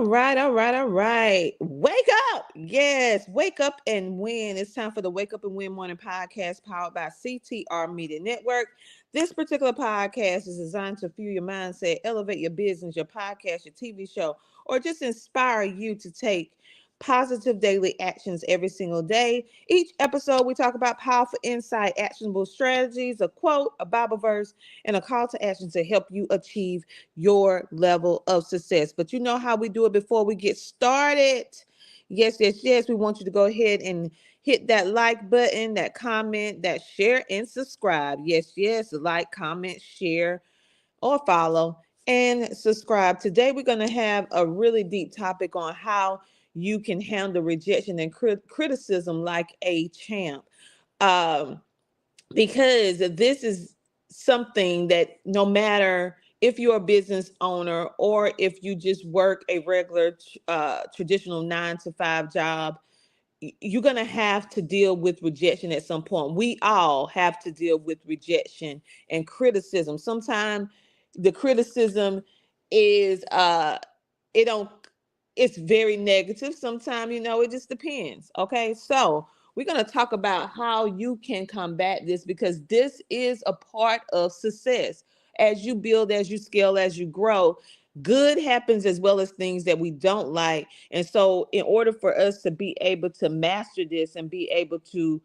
All right. Wake up. Yes, wake up and win. It's time for the Wake Up and Win Morning Podcast powered by CTR Media Network. This particular podcast is designed to fuel your mindset, elevate your business, your podcast, your TV show, or just inspire you to take positive daily actions every single day. Each episode, we talk about powerful insight, actionable strategies, a quote, a Bible verse, and a call to action to help you achieve your level of success. But you know how we do it before we get started. Yes. We want you to go ahead and hit that like button, that comment, that share, and subscribe. Yes. Like, comment, share, or follow, and subscribe. Today, we're going to have a really deep topic on how you can handle rejection and criticism like a champ. Um, because this is something that no matter if you're a business owner or if you just work a regular traditional 9 to 5 job, you're going to have to deal with rejection at some point. We all have to deal with rejection and criticism. Sometimes the criticism is it don't it's very negative. Sometimes, it just depends. Okay, so we're going to talk about how you can combat this, because this is a part of success. As you build, as you scale, as you grow, good happens as well as things that we don't like. And so in order for us to be able to master this and be able to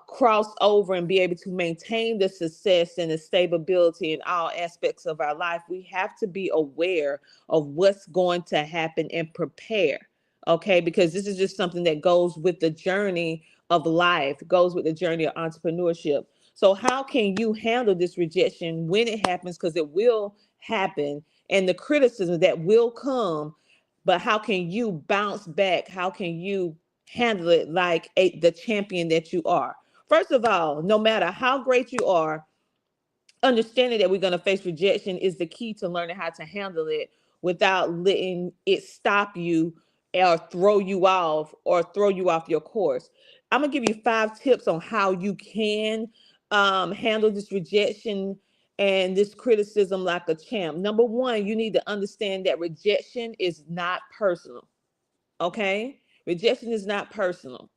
cross over and be able to maintain the success and the stability in all aspects of our life, we have to be aware of what's going to happen and prepare. Okay, because this is just something that goes with the journey of life, goes with the journey of entrepreneurship. So how can you handle this rejection when it happens? Because it will happen, and the criticism that will come. But how can you bounce back? How can you handle it like the champion that you are? First of all, no matter how great you are, understanding that we're going to face rejection is the key to learning how to handle it without letting it stop you or throw you off your course. I'm going to give you 5 tips on how you can handle this rejection and this criticism like a champ. Number one, you need to understand that rejection is not personal. Okay, rejection is not personal.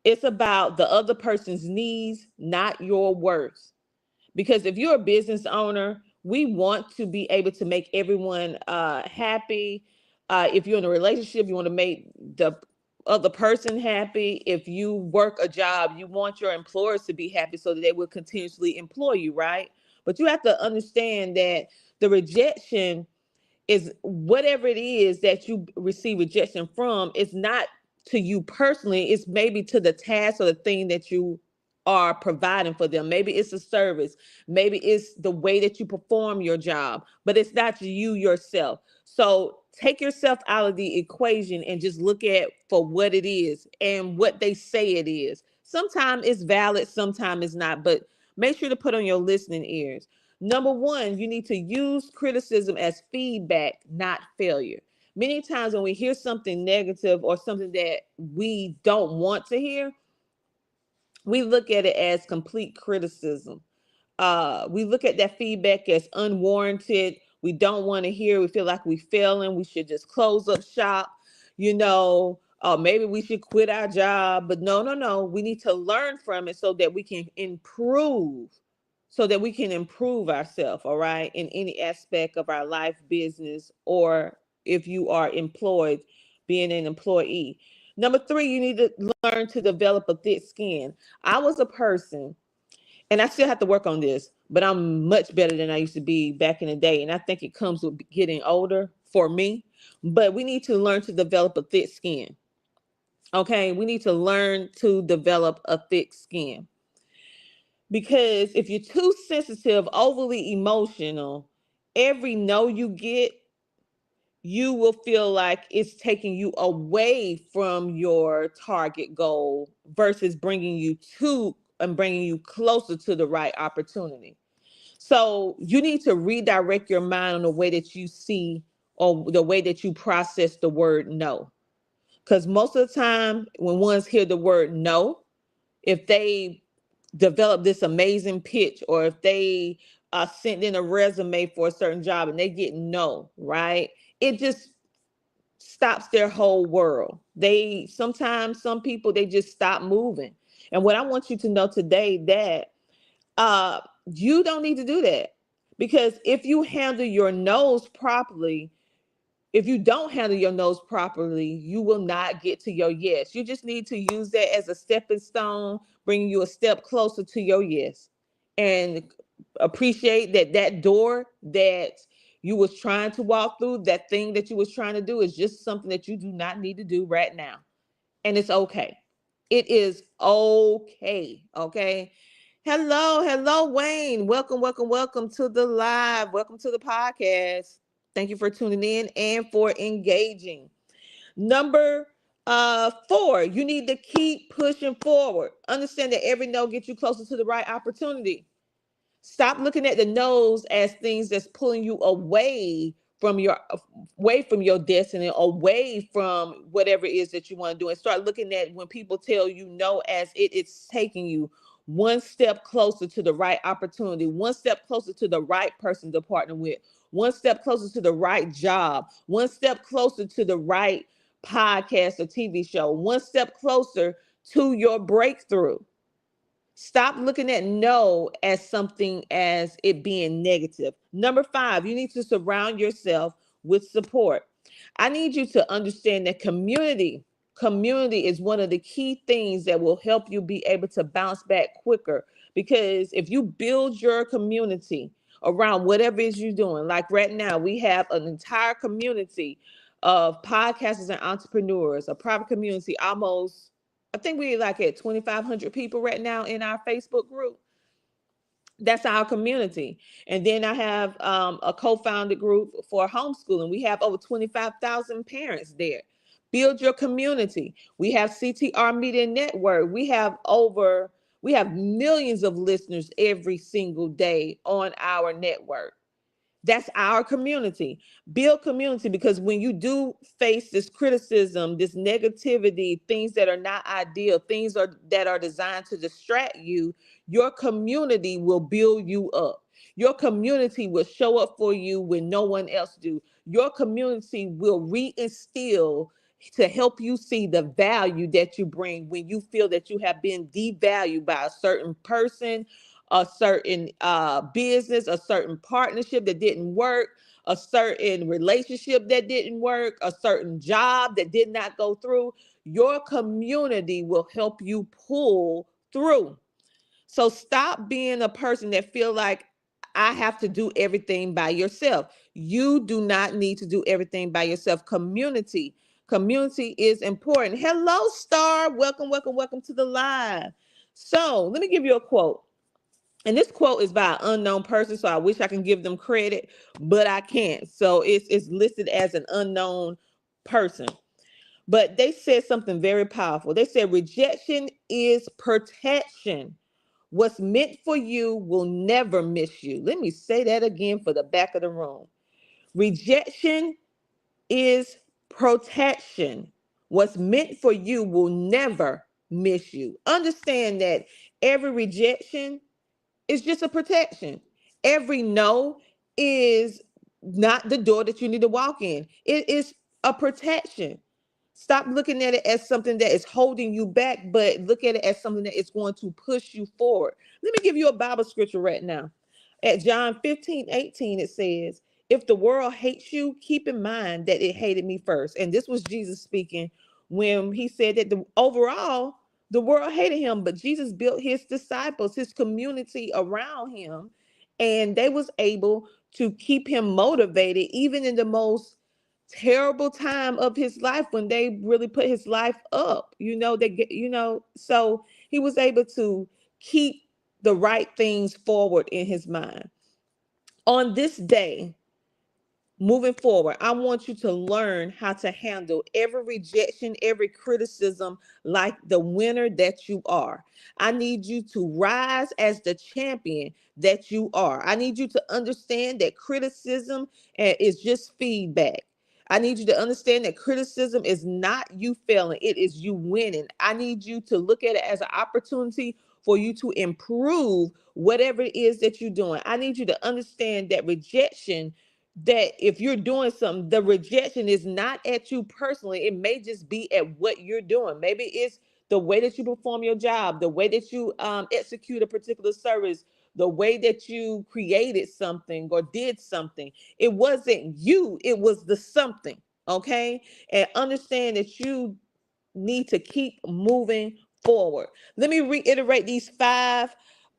It's about the other person's needs, not your worth. Because if you're a business owner, we want to be able to make everyone happy. If you're in a relationship, you want to make the other person happy. If you work a job, you want your employers to be happy so that they will continuously employ you, right? But you have to understand that the rejection is whatever it is that you receive rejection from. It's not to you personally. It's maybe to the task or the thing that you are providing for them. Maybe it's a service. Maybe it's the way that you perform your job, but it's not you yourself. So take yourself out of the equation and just look at for what it is and what they say it is. Sometimes it's valid, sometimes it's not, but make sure to put on your listening ears. Number one, you need to use criticism as feedback, not failure. Many times when we hear something negative or something that we don't want to hear, we look at it as complete criticism. We look at that feedback as unwarranted. We don't want to hear. We feel like we failing. We should just close up shop. Maybe we should quit our job. But no. We need to learn from it so that we can improve, ourselves, all right, in any aspect of our life, business, or if you are employed, being an employee. Number three, you need to learn to develop a thick skin. I was a person, and I still have to work on this, but I'm much better than I used to be back in the day. And I think it comes with getting older for me. But we need to learn to develop a thick skin. Okay, we need to learn to develop a thick skin. Because if you're too sensitive, overly emotional, every no you get, you will feel like it's taking you away from your target goal versus bringing you closer to the right opportunity. So you need to redirect your mind on the way that you see or the way that you process the word no. Because most of the time, when ones hear the word no, if they develop this amazing pitch, or if they sent in a resume for a certain job and they get no, right? It just stops their whole world. They sometimes some people they just stop moving. And what I want you to know today that uh you don't need to do that, because if you handle your nose properly, if you don't handle your nose properly, you will not get to your yes. You just need to use that as a stepping stone, bringing you a step closer to your yes. And appreciate that that door that you was trying to walk through, that thing that you was trying to do is just something that you do not need to do right now. And it's okay. It is okay. Okay. Hello, hello, Wayne. Welcome, welcome, welcome to the live. Welcome to the podcast. Thank you for tuning in and for engaging. Number 4, you need to keep pushing forward. Understand that every no gets you closer to the right opportunity. Stop looking at the no's as things that's pulling you away from your destiny, away from whatever it is that you want to do, and start looking at when people tell you no as it is taking you one step closer to the right opportunity, one step closer to the right person to partner with, one step closer to the right job, one step closer to the right podcast or TV show, one step closer to your breakthrough. Stop looking at no as something as it being negative. Number 5, you need to surround yourself with support. I need you to understand that community is one of the key things that will help you be able to bounce back quicker, because if you build your community around whatever it is you're doing, like right now we have an entire community of podcasters and entrepreneurs, a private community, almost I think we like at 2,500 people right now in our Facebook group. That's our community. And then I have a co-founded group for homeschooling. We have over 25,000 parents there. Build your community. We have CTR Media Network. We have millions of listeners every single day on our network. That's our community. Build community, because when you do face this criticism, this negativity, things that are not ideal, that are designed to distract you, your community will build you up. Your community will show up for you when no one else do. Your community will reinstill to help you see the value that you bring when you feel that you have been devalued by a certain person, a certain business, a certain partnership that didn't work, a certain relationship that didn't work, a certain job that did not go through. Your community will help you pull through. So stop being a person that feel like I have to do everything by yourself. You do not need to do everything by yourself. Community is important. Hello, Star. Welcome, welcome, welcome to the live. So let me give you a quote. And this quote is by an unknown person, so I wish I can give them credit, but I can't. So it's listed as an unknown person. But they said something very powerful. They said rejection is protection. What's meant for you will never miss you. Let me say that again for the back of the room. Rejection is protection. What's meant for you will never miss you. Understand that every rejection is just a protection. Every no is not the door that you need to walk in. It is a protection. Stop looking at it as something that is holding you back, but look at it as something that is going to push you forward. Let me give you a Bible scripture right now. At John 15:18, it says, if the world hates you, keep in mind that it hated me first. And this was Jesus speaking when he said that overall, the world hated him, but Jesus built his disciples, his community around him, and they was able to keep him motivated even in the most terrible time of his life when they really put his life up. So he was able to keep the right things forward in his mind. On this day, moving forward, I want you to learn how to handle every rejection, every criticism like the winner that you are. I need you to rise as the champion that you are. I need you to understand that criticism is just feedback. I need you to understand that criticism is not you failing, it is you winning. I need you to look at it as an opportunity for you to improve whatever it is that you're doing. I need you to understand that rejection that if you're doing something, the rejection is not at you personally. It may just be at what you're doing. Maybe it's the way that you perform your job, the way that you execute a particular service, the way that you created something or did something. It wasn't you, it was the something. Okay. And understand that you need to keep moving forward. Let me reiterate these five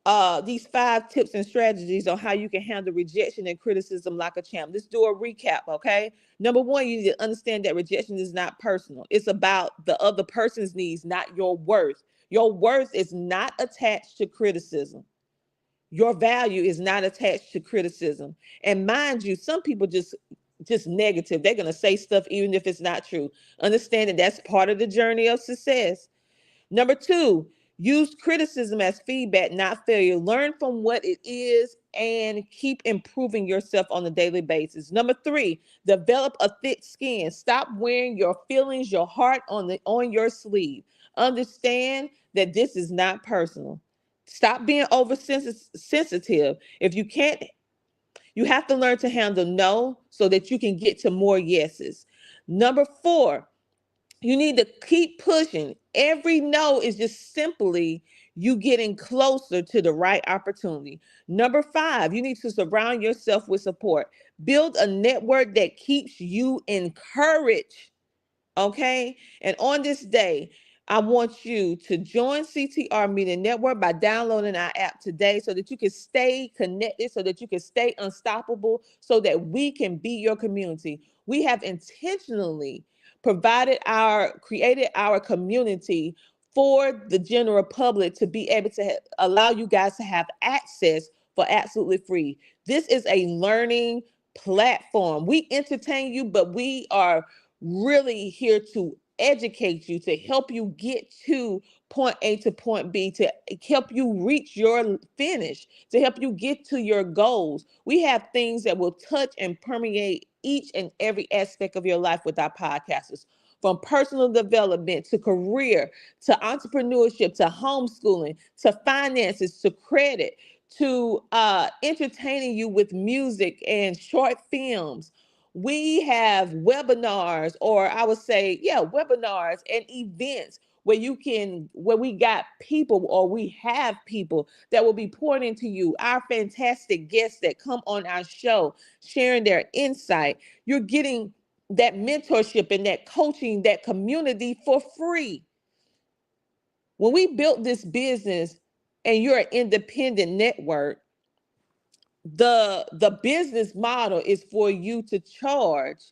tips and strategies on how you can handle rejection and criticism like a champ. Let's do a recap, okay? Number one, you need to understand that rejection is not personal. It's about the other person's needs, not your worth. Your worth is not attached to criticism. Your value is not attached to criticism. And mind you, some people just negative. They're going to say stuff even if it's not true. Understand that that's part of the journey of success. Number two, use criticism as feedback, not failure. Learn from what it is and keep improving yourself on a daily basis. Number three, develop a thick skin. Stop wearing your feelings, your heart on your sleeve. Understand that this is not personal. Stop being oversensitive. If you can't, you have to learn to handle no so that you can get to more yeses. Number four, you need to keep pushing. Every no is just simply you getting closer to the right opportunity. Number five, you need to surround yourself with support. Build a network that keeps you encouraged. Okay. And on this day, I want you to join CTR Media Network by downloading our app today so that you can stay connected, so that you can stay unstoppable, so that we can be your community. We have intentionally created our community for the general public to be able to allow you guys to have access for absolutely free. This is a learning platform. We entertain you, but we are really here to educate you, to help you get to point A to point B, to help you reach your finish, to help you get to your goals. We have things that will touch and permeate each and every aspect of your life with our podcasters, from personal development to career to entrepreneurship to homeschooling to finances to credit to entertaining you with music and short films. We have webinars, or I would say, yeah, webinars and events where we got people, or we have people that will be pouring into you, our fantastic guests that come on our show, sharing their insight. You're getting that mentorship and that coaching, that community for free. When we built this business and you're an independent network, the business model is for you to charge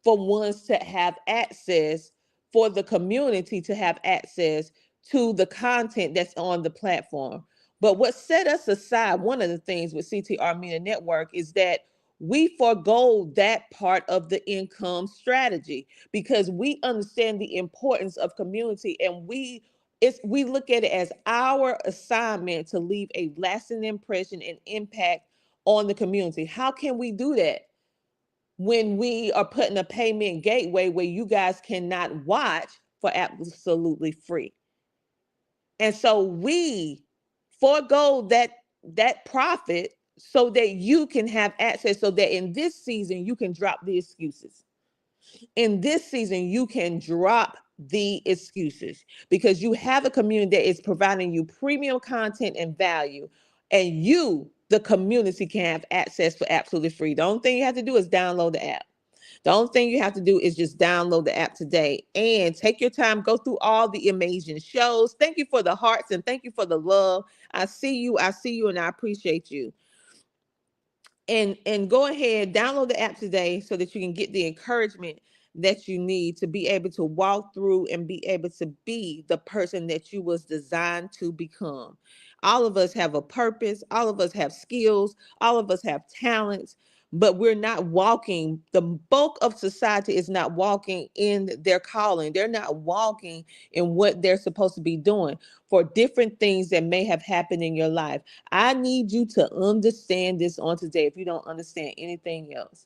for ones to have access, for the community to have access to the content that's on the platform. But what set us aside, one of the things with CTR Media Network, is that we forego that part of the income strategy because we understand the importance of community, and we look at it as our assignment to leave a lasting impression and impact on the community. How can we do that when we are putting a payment gateway where you guys cannot watch for absolutely free? And so we forego that profit so that you can have access, so that in this season you can drop the excuses. In this season you can drop the excuses because you have a community that is providing you premium content and value, and you, the community, can have access for absolutely free. The only thing you have to do is download the app. The only thing you have to do is just download the app today and take your time, go through all the amazing shows. Thank you for the hearts and thank you for the love. I see you, and I appreciate you. And go ahead, download the app today so that you can get the encouragement that you need to be able to walk through and be able to be the person that you was designed to become. All of us have a purpose, all of us have skills, all of us have talents, but we're not walking. The bulk of society is not walking in their calling. They're not walking in what they're supposed to be doing for different things that may have happened in your life. I need you to understand this on today. If you don't understand anything else,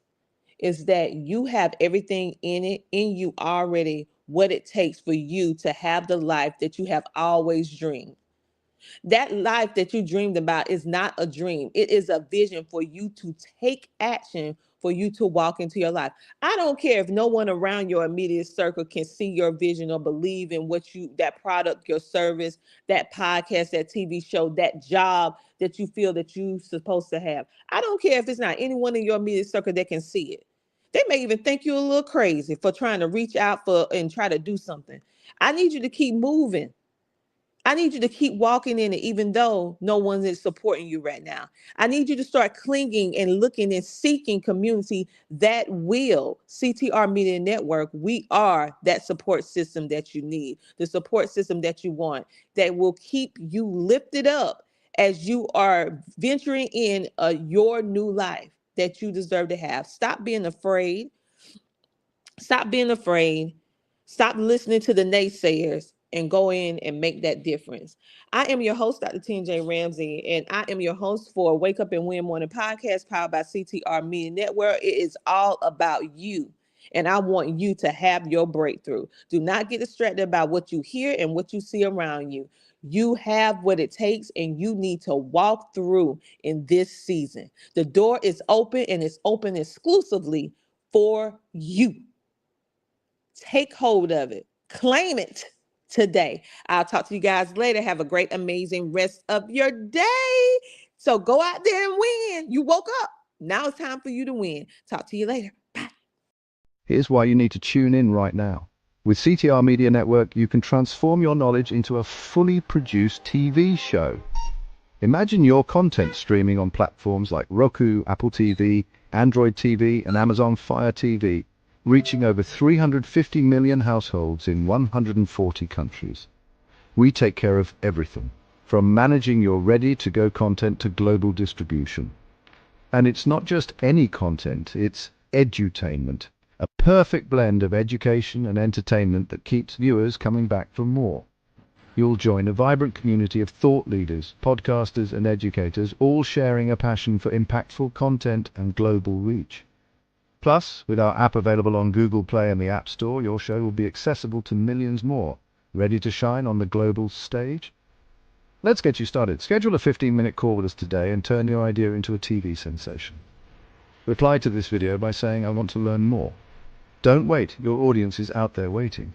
is that you have everything in you already, what it takes for you to have the life that you have always dreamed. That life that you dreamed about is not a dream. It is a vision for you to take action, for you to walk into your life. I don't care if no one around your immediate circle can see your vision or believe in what you, that product, your service, that podcast, that TV show, that job that you feel that you're supposed to have. I don't care if it's not anyone in your immediate circle that can see it. They may even think you're a little crazy for trying to reach out for and try to do something. I need you to keep moving. I need you to keep walking in it, even though no one is supporting you right now. I need you to start clinging and looking and seeking community that will. CTR Media Network, we are that support system that you need, the support system that you want, that will keep you lifted up as you are venturing in your new life that you deserve to have. Stop being afraid. Stop being afraid. Stop listening to the naysayers and go in and make that difference. I am your host, Dr. TJ Ramsey, and I am your host for Wake Up and Win Morning Podcast powered by CTR Media Network. It is all about you. And I want you to have your breakthrough. Do not get distracted about what you hear and what you see around you. You have what it takes, and you need to walk through in this season. The door is open, and it's open exclusively for you. Take hold of it. Claim it today. I'll talk to you guys later. Have a great, amazing rest of your day. So go out there and win. You woke up. Now it's time for you to win. Talk to you later. Bye. Here's why you need to tune in right now. With CTR Media Network, you can transform your knowledge into a fully produced TV show. Imagine your content streaming on platforms like Roku, Apple TV, Android TV, and Amazon Fire TV, reaching over 350 million households in 140 countries. We take care of everything, from managing your ready-to-go content to global distribution. And it's not just any content, it's edutainment, a perfect blend of education and entertainment that keeps viewers coming back for more. You'll join a vibrant community of thought leaders, podcasters, and educators, all sharing a passion for impactful content and global reach. Plus, with our app available on Google Play and the App Store, your show will be accessible to millions more, ready to shine on the global stage. Let's get you started. Schedule a 15-minute call with us today and turn your idea into a TV sensation. Reply to this video by saying, "I want to learn more." Don't wait, your audience is out there waiting.